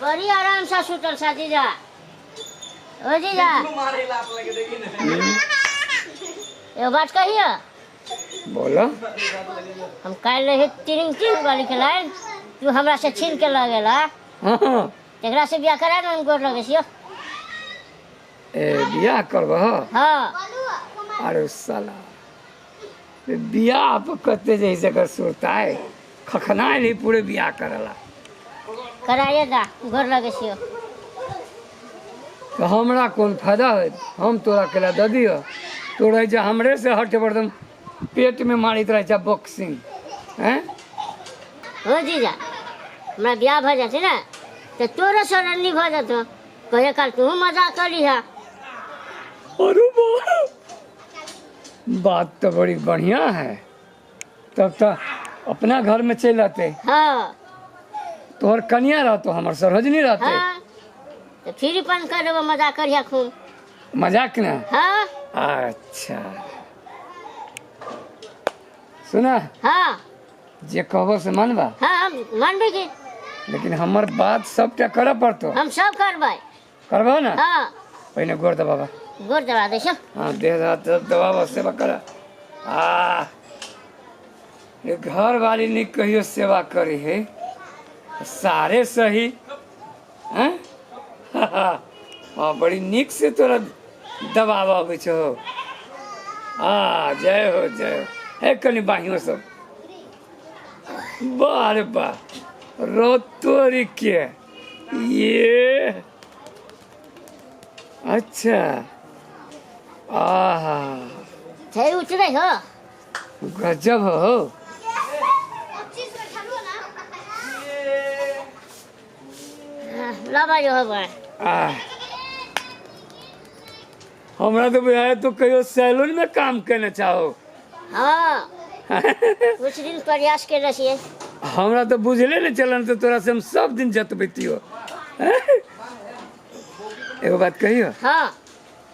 बड़ी आराम से सुतल सा जीजा। ओ जीजा ये बात कहिए। बोलो। हम कल रहे तीन वाली के लाइन तू हमरा से छीन के लगेला। हाँ एकरा से बियाह करा न गोर लगे छियो। ए बियाह करबह? हाँ। अरे साला बियाह पर कते जैसे कर सोता है खखना नहीं पूरे बियाह करला कराइए दा गोर लगे छियो। तो हमरा कौन फायदा है? हम तोरा केला दे दियो तोरा जे हमरे से हट बर्दम पेट में मारित रहे छ बॉक्सिंग हैं। हो जीजा हमरा बियाह भ जाते ना तो तोरे सरन्नी भ जातो कहे काल तू मजाक करी है। अरे बात तो बड़ी बढ़िया है। तब तो अपना घर में चल आते। हाँ तोहर कन्या रहतो हमर सरहजनी रहते। हाँ तो फिर पन कर मजाक करिया खूब। मजाक ना? हाँ अच्छा सुना हाँ जे कहबो से मानबा? हाँ हम मानबे की लेकिन हमर बात सबटा करे पड़तो। हम सब करबै। करबो ना? हाँ पहले गोर दबाबा। गोर दबा दे छो। हाँ दे दबाबा सेवा करा। ये घर वाली नहीं कहियो सेवा करे है सारे सही हैं। हाँ बड़ी निक से तोरा दबावा आवे छो। जय हो जय हो। है कनी बाहियों सब बारे बा रोतोरी के ये अच्छा आहा थे उतरे हो गजब हो। लबा जो हो हमरा तो बुझाया तो कहियो सैलून में काम करना चाहो। हाँ कुछ दिन प्रयास के रहिए। हमरा तो बुझले नहीं चलन तो तोरा से हम सब दिन जतबैती हो। एगो बात कहियो। हाँ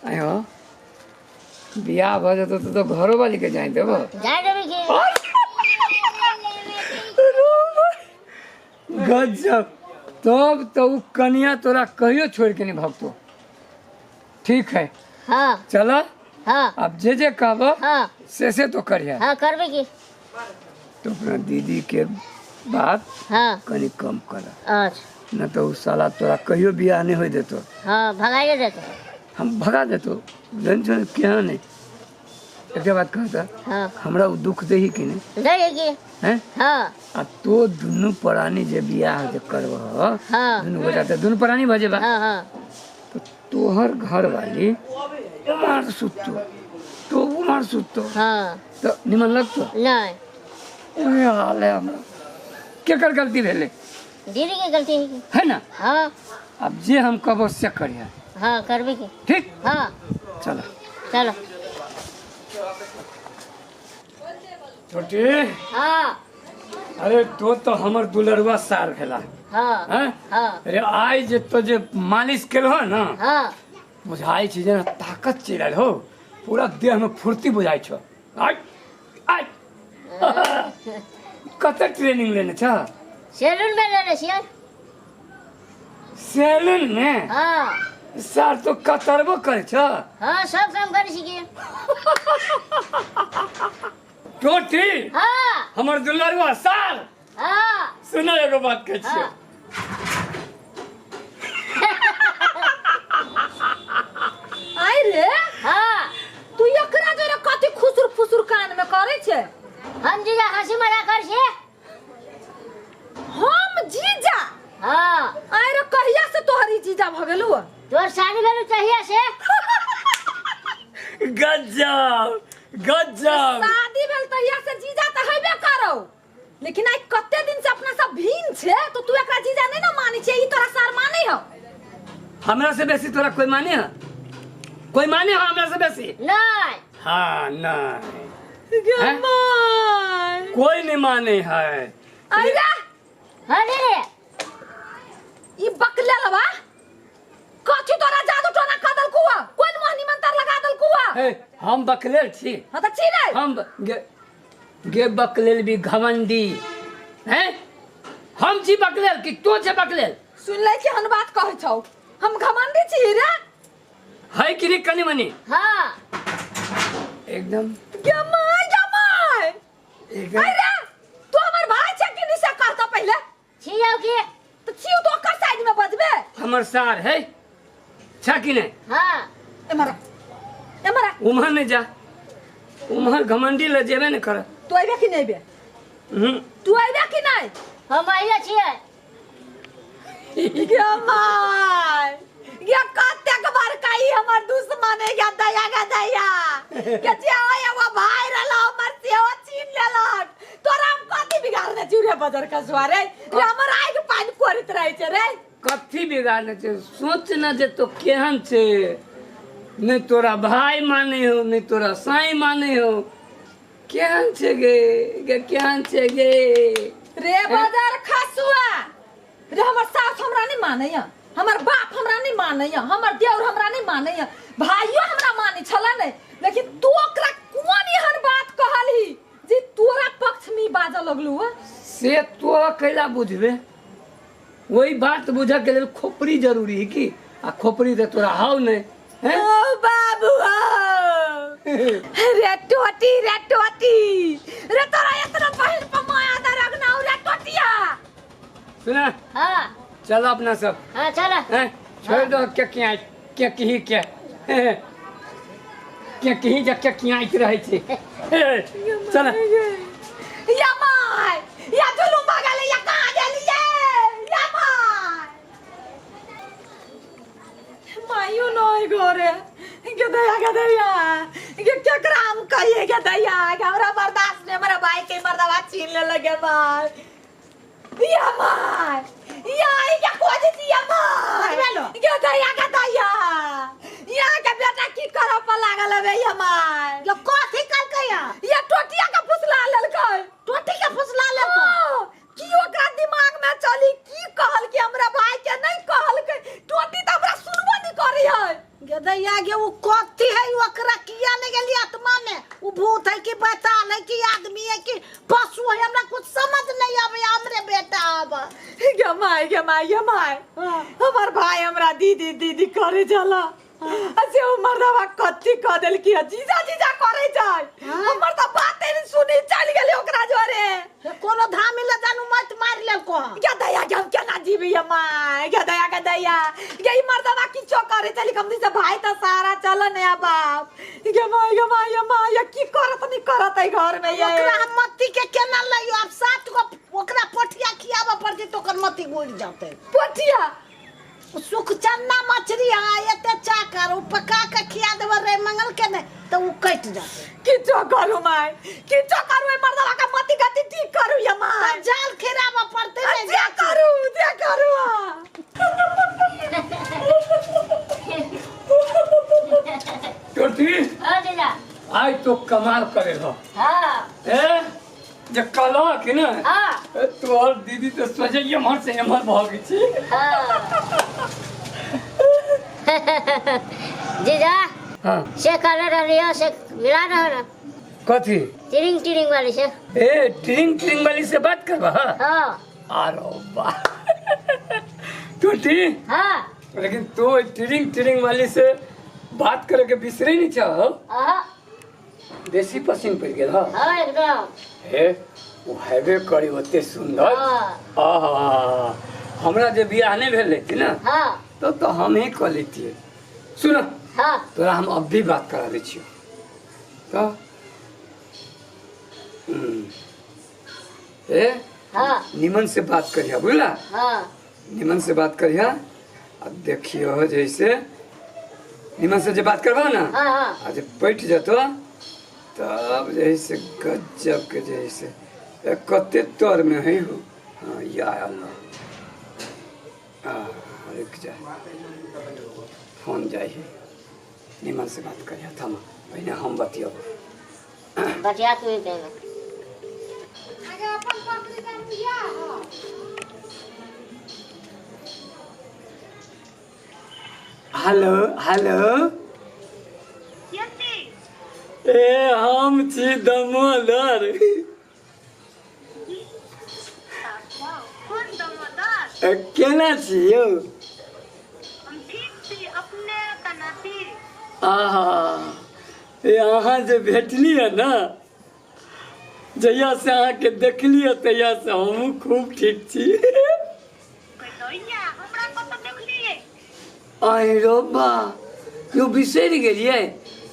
आयो बियाह भ जतो तो घरो वाली के जाए देबो। जाए देबे की गजब। तब तो उ कन्या तोरा कहियो छोड़ के नहीं भगतो। ठीक है हाँ चला। हाँ अब जे कहबो हाँ से तो करिया। हाँ करबे की तो अपना दीदी के बात हाँ कनी कम कर अच्छा न तो उ साला तोरा कहियो बियाह नहीं हो देतो। हाँ भगाइए देते हम भगा देतो टेंशन क्या नहीं। एक बात कहता हाँ हमरा उ दुख दे ही कि नहीं देगी हैं। हाँ आ तो दुनू प्राणी जे बियाह जे करबह हाँ दुनू गोटा तो दुनू प्राणी भजेबा। हाँ हाँ तो तोहर घर वाली उमार सुतो तो उमार सुतो हाँ तो निमन लगतो नहीं ओए हाल है हमरा केकर गलती भेले दीदी की गलती है ना। हाँ अब जे हम कहबो से करिया। हाँ करबे की ठीक हाँ चलो चलो छोटी। हाँ अरे तो हमर दुलरुआ सार भेला हाँ हैं। हाँ अरे आई जे तो जे मालिश केलहो ना हाँ बुझाई छी जे ताकत चलल हो पूरा देह में फुर्ती बुझाई छो। आई आई कत ट्रेनिंग लेने छ? सैलून में ले छियै। सैलून में? हाँ सार तो कतरबो करे छ। हाँ सब काम करे छियै। टोटी हाँ हमर दुलरुआ सार हाँ सुनो एगो बात कह छियै। हाँ आई रे हाँ तू एकरा जरे कथि खुसुर फुसुर कान में करे छे? हम जीजा हंसी मजाक कर छियै। हम जीजा? हाँ आई रे कहिया से तोहरी जीजा भ गेलु? तोर शादी भेल चाहिए से गजब गजब। शादी भेल तहिया से जीजा त हेबे करो। लेकिन आई कते दिन से अपना सब भीन छे तो तू एकरा जीजा नहीं ना माने छे। ई तोरा सार माने हो? हमरा से बेसी तोरा कोई माने है? कोई माने हो हमरा से बेसी? नहीं हाँ नहीं गमाई कोई नहीं माने है। आई रे हाँ रे ई बकले लवा कथि तोरा जादू टोना कदल कुआ? कोन मोहनी मंत्र लगा दल कुआ? हे हम बकलेल छी। हां त छी रे हम गे बकलेल भी घमंडी हैं। हम छी बकलेल कि तो छे बकलेल? सुन ले कि हन बात कहै छौ, हम घमंडी छी रे। है कि रे कनी मनी? हाँ एकदम जमाई एकदम। अरे तू हमर भाई छे कि निसे कहता पहले? छियौ की? तो छियो तो ओकर साइड में बजबे। हमर सार है छा कि नहीं? हाँ एमरा उम्हर नहीं जा, उम्हर घमंडी ले जेबे नहीं कर। तू आइबे कि नहीं बे? तू आइबे कि नहीं? हम आइले छियै। जमाई ये कते के बार काई हमर दुश्मन है, या दया गा दया के जे आया वो भाई रहला हमर सेवा छीन लेलक। तोरा हम कथि बिगाड़ने चूरे बाजार का सवारे रे? हमर आइ के पानी कोरित रहै छे रे। कथी बिगाड़ने छे? सोच ना जे तो केहन छे, नहीं तोरा भाई माने हो, नहीं तोरा साई माने हो। केहन छे गे केहन छे गे? रे बाजार खसुआ रे, हमर सास हमरा नहीं मानैया, हमर बाप हमरा नहीं मानैया, हमर देवर हमरा नहीं मानैया, भाइयो हमरा मानै छला नहीं। लेकिन तू ओकरा कोन एहन बात कहलही जे तोरा पक्ष में बाजा लगलू? से तो कैला बुझबे? वही बात बुझे के लिए खोपड़ी जरूरी है कि? आ खोपड़ी तो तोरा हाउ नहीं है? ओ बाबू रे टोटी रे तोरा इतना बहन पर माया दा रखना रे टोटिया। सुना हाँ चलो अपना सब हाँ चलो। हैं? छोड़ दो क्या कहीं क्या कहीं जा क्या आइत रहे छे। चल या माय या जुलूम भागले या कहां गेलिए या माय मायो नय गोरे के दया के केकराम कहिए के दया हमरा बर्दाश्त ने हमरा भाई के मर्दवा छीन ले लगे माय या माय या क्या कोजी थी या माय के दया या के बेटा की करो पर लागल बे या माय यो कथी कल कया? ये टोटिया का फुसला ललकै। टोटी के फुसला लेको की ओकरा दिमाग में चली की कहल कि हमरा भाई के नहीं कहल के टोटी त हमरा सुनबो नहीं करी है। गदैया गे वो कथी है? ओकरा किया नहीं गेली आत्मा में? वो भूत है कि बैताल है कि आदमी है कि पशु है? हमरा कुछ समझ नहीं आवे। हमरे बेटा अब गे माय हमर भाई हमरा दीदी करे जाला। असे ओ मर्दवा कथी क देल कि जीजा करे जाय। हमर त बाते नहीं सुनी चल गेली ओकरा जोरे। कोनो धामी ले जानू मत मार ले को। क्या दया के हम केना जीवी या माय? क्या दया के ई मर्दवा किछो करे चली कम से भाई त सारा चलन है बाप। गे माय की करत नहीं करत है घर में ये? ओकरा हम मत्ती के केना लइयो? अब सात को ओकरा पोठिया खियाबा पड़ती तो ओकर मत्ती गोड़ जाते। पोठिया सुख चन्ना मछली है एते चाकर पका के खिया देबे रे मंगल के ने तो उ कट जाते। किछो करू माय किछो करू ए मर्दवा का मती गति ठीक करू या माय। जाल खेराबा पड़ते रे। जे करू टोटी जीजा। आज तो कमाल करे हो। हाँ ए जे कला कि ना हाँ तो और दीदी तो सोचे एमहर से एमहर भागी छी। जीजा हाँ से करे रहियो से मिला रहो कथी? टिरिंग वाली से। ए टिरिंग वाली से बात करबा? हाँ आरो बा टोटी हाँ लेकिन तो टिरिंग वाली से बात करे के बिसरे नहीं चाहो। हाँ देसी पसीन पड़ गेल हो। हाँ एकदम। हे वो हेबे करी ओते सुंदर। आहा हमरा जे बियाह नहीं भेल रहती ना हाँ तो हम ही कह लेती। सुन हाँ तोरा हम अब भी बात करा दे छियो तो ए हाँ निमन से बात करिया बुझला? हाँ निमन से बात करिया। अब देखियो जैसे निमन से जो बात करबा ना हाँ आज बैठ जातो तब जैसे गजब के जैसे कते तौर में है हो। हाँ या अल्लाह रुक जा फोन जाए निमन से बात करिया थमा पहले हम बतियो बतिया तू देना। हेलो ए हम छी दमोदर। केना छी यौ? आहा अहाँ जे भेटली है ना, जहिया से अहाँ के देखली है तहिया से हमहूँ खूब ठीक छी। आई रो बा यौ बिसरि गेलियै।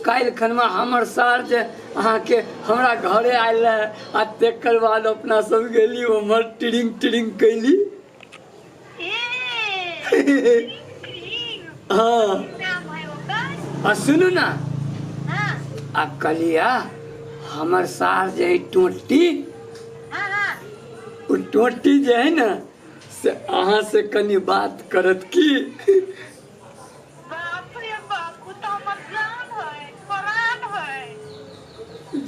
काल्हि खनमा हमर सार जे अहाँके हमरा घरे आयल रहे आ तकर बाद अपना सब गेली उमर टिरिंग टिरिंग कैली। हाँ आ सुनू ना, आ कलिया हमर सार जे है टोटी, उ टोटी जे है ना से अहाँ से कनी बात करत की।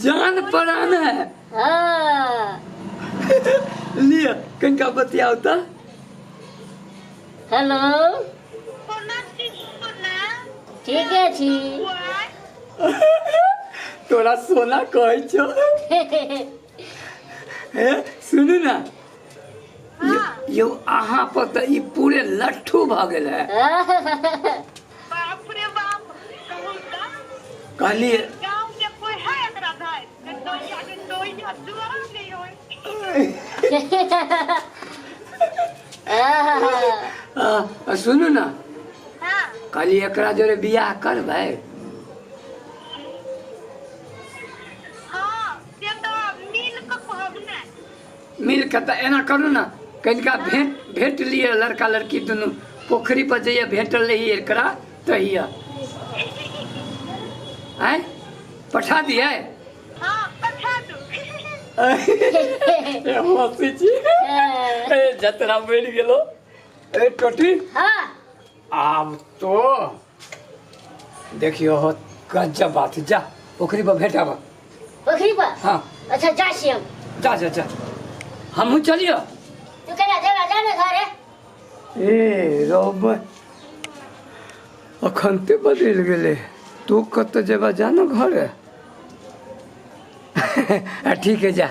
जान परान है। हाँ। लिया कनिका बतियाओ त। हेलो ठीके छी। तोरा सोना कहै छौ। हे सुनू ना, यौ अहाँ पर त ई पूरे लट्ठू भ गेल है। कहलिए सुनू ना, कहली एकरा जोरे बियाह करबै। मिल के त एना करू ना, कनिका भेंट लिए लड़का लड़की दुनू पोखरी पर जइया भेंटल रही एकरा तहिया। आय पठा दिए। हंसी छी। जतरा बैठ गेलो। ए टोटी आब तो देखियो हो गजब बात। जा पोखरी पर भेंटाब। पोखरी पर? हाँ। अच्छा जा श्याम। जा जा जा हमहू चलियो। तू केना जेबा जाने घरे? ए रोब अखन ते बदल गेले। तू कत जेबा जानो घरे। ठीक है जा।